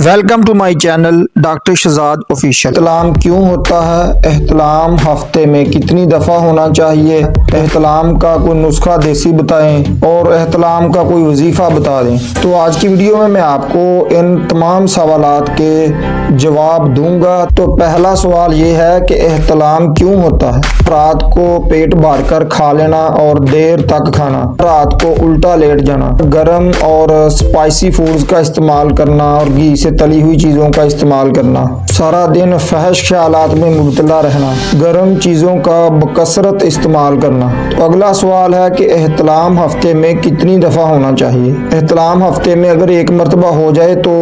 Welcome to my channel doctor Shahzad official. احتلام کیوں ہوتا ہے؟ احتلام ہفتے میں کتنی دفعہ ہونا چاہیے؟ احتلام کا کوئی نسخہ دیسی بتائیں اور احتلام کا کوئی وظیفہ بتا دیں۔ تو آج کی ویڈیو میں آپ کو ان تمام سوالات کے جواب دوں گا۔ تو پہلا سوال یہ ہے کہ احتلام کیوں ہوتا ہے؟ رات کو پیٹ بھر کر کھا لینا اور دیر تک کھانا، رات کو الٹا لیٹ جانا، گرم اور اسپائسی فوڈز کا استعمال کرنا اور گھی سے تلی ہوئی چیزوں کا استعمال کرنا، سارا دن فحش خیالات میں مبتلا رہنا، گرم چیزوں کا بکثرت استعمال کرنا۔ تو اگلا سوال ہے کہ احتلام ہفتے میں کتنی دفعہ ہونا چاہیے؟ احتلام ہفتے میں اگر ایک مرتبہ ہو جائے تو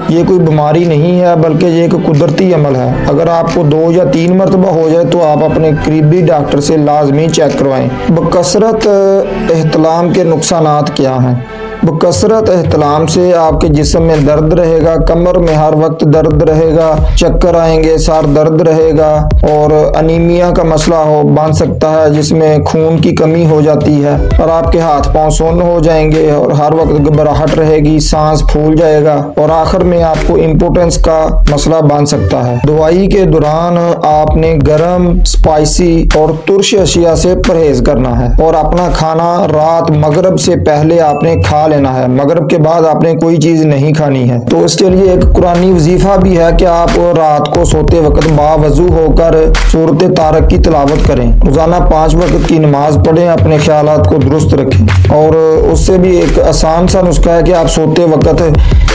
یہ کوئی بیماری نہیں ہے، بلکہ یہ ایک قدرتی عمل ہے۔ اگر آپ کو 2 یا 3 مرتبہ ہو جائے تو آپ اپنے قریبی ڈاکٹر سے لازمی چیک کروائیں۔ بکثرت احتلام کے نقصانات کیا ہیں؟ بکثرت احتلام سے آپ کے جسم میں درد رہے گا، کمر میں ہر وقت درد رہے گا، چکر آئیں گے، سر درد رہے گا اور انیمیا کا مسئلہ بن سکتا ہے جس میں خون کی کمی ہو جاتی ہے، اور آپ کے ہاتھ پاؤں سن ہو جائیں گے اور ہر وقت گھبراہٹ رہے گی، سانس پھول جائے گا اور آخر میں آپ کو امپوٹنس کا مسئلہ بن سکتا ہے۔ دوائی کے دوران آپ نے گرم، اسپائسی اور ترش اشیاء سے پرہیز کرنا ہے اور اپنا کھانا رات مغرب سے پہلے آپ نے کھا لینا ہے۔ مغرب کے بعد آپ نے کوئی چیز نہیں کھانی ہے۔ تو اس کے لیے ایک قرآنی وظیفہ بھی ہے کہ آپ رات کو سوتے وقت باوضو ہو کر سورۃ طارق کی تلاوت کریں، روزانہ 5 وقت کی نماز پڑھیں، اپنے خیالات کو درست رکھیں۔ اور اس سے بھی ایک آسان سا نسخہ ہے کہ آپ سوتے وقت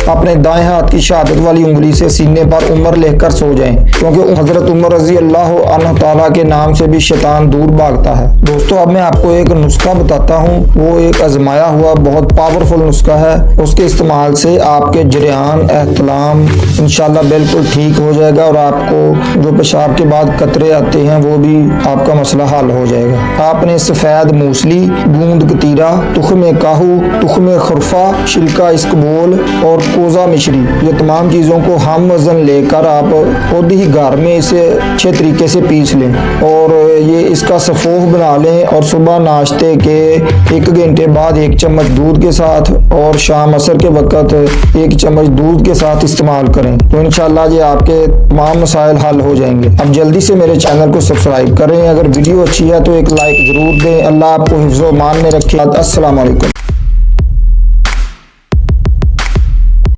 اپنے دائیں ہاتھ کی شہادت والی انگلی سے سینے پر عمر لکھ کر سو جائیں، کیونکہ حضرت عمر رضی اللہ عنہ تعالیٰ کے نام سے بھی شیطان دور بھاگتا ہے۔ دوستو اب میں آپ کو ایک نسخہ بتاتا ہوں، وہ ایک آزمایا ہوا بہت پاورفل نسخہ ہے۔ اس کے استعمال سے آپ کے جریان احتلام انشاءاللہ بالکل ٹھیک ہو جائے گا اور آپ کو جو پیشاب کے بعد قطرے آتے ہیں وہ بھی آپ کا مسئلہ حل ہو جائے گا۔ آپ نے سفید موسلی، گوند کتیرا، تخم کاہو، تخم خرفہ، شلکا اسکبول اور کوزہ مشری، یہ تمام چیزوں کو ہم وزن لے کر آپ خود ہی گھر میں اسے اچھے طریقے سے پیس لیں اور یہ اس کا سفوف بنا لیں اور صبح ناشتے کے 1 گھنٹے بعد 1 چمچ دودھ کے ساتھ اور شام عصر کے وقت 1 چمچ دودھ کے ساتھ استعمال کریں تو انشاءاللہ یہ آپ کے تمام مسائل حل ہو جائیں گے۔ اب جلدی سے میرے چینل کو سبسکرائب کریں، اگر ویڈیو اچھی ہے تو ایک لائک ضرور دیں۔ اللہ آپ کو حفظ و امان میں رکھے۔ السلام علیکم۔